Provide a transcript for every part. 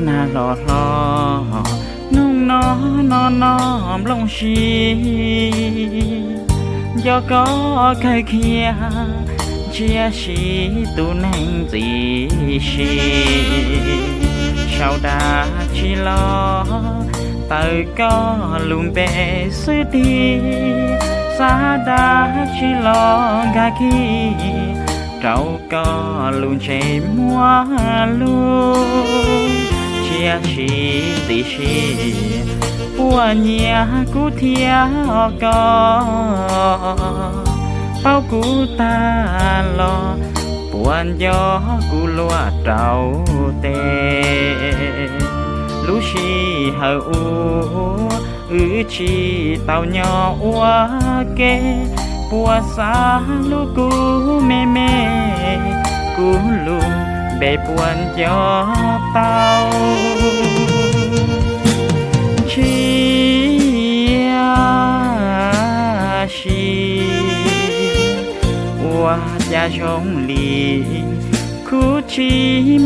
น่าหล่อหล่อนุ่งน้อนอนน้อมลงชียอก็เคยเคียเชียชีตูแนงจีชีชาวดาชีลอเตยก็ลุมเปสุดีสาดาชีลอกาคีเราก็ลุนเชมัวลูเชียชีติชีปัวเนียกูเทียก็เป้ากูตาลอปวนยอกูลัวเจ้าเตลูชีเฮาชีเต้าหยออัวเกปัวสาลูกูเมเมกูลูเบปวนยอเต้าชีชีว่าจะชงลีคูชี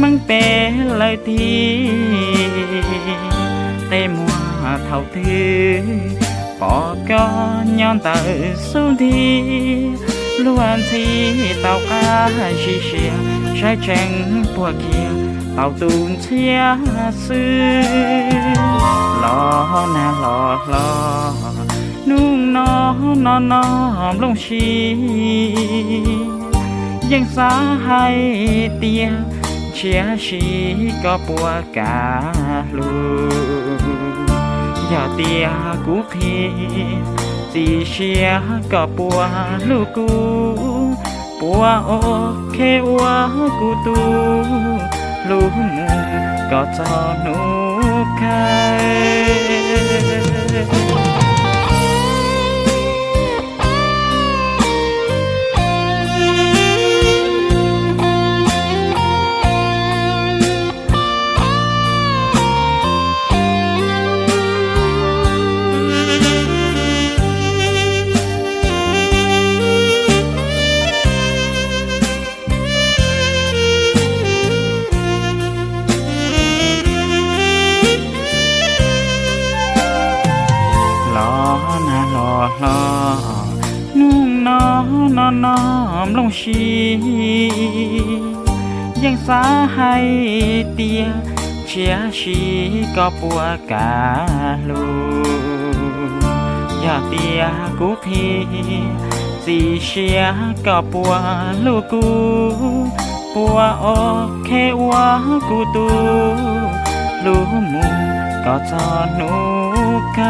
มังเปเลยทีเต็มหัวเท่าถือปอก็ย้อนเตอสุดีล้วนที่เต่าอาชีเชียใช้แจงปวดเคียเต่าตูนเชียซื้อหล่อน่าหล่อหล่อนุ่งน้อนอนน้อมลงชียังสาให้เตียเชียชีก็ปวดกาลูอย่าเตียกูพีจีเชียก็ปัวลูกกูปัวโอเควัวกูตูลูกมูก็จอหนูใครน่าหล่อหล่อนุ่งน้อนอนน้อมลงชียังสาให้เตียเชียชีก็ปัวกาลูอย่าเตียกูพีจีเชียก็ปัวลูกกูปัวโอเควัวกูตูลูมูก็จอหนูใคร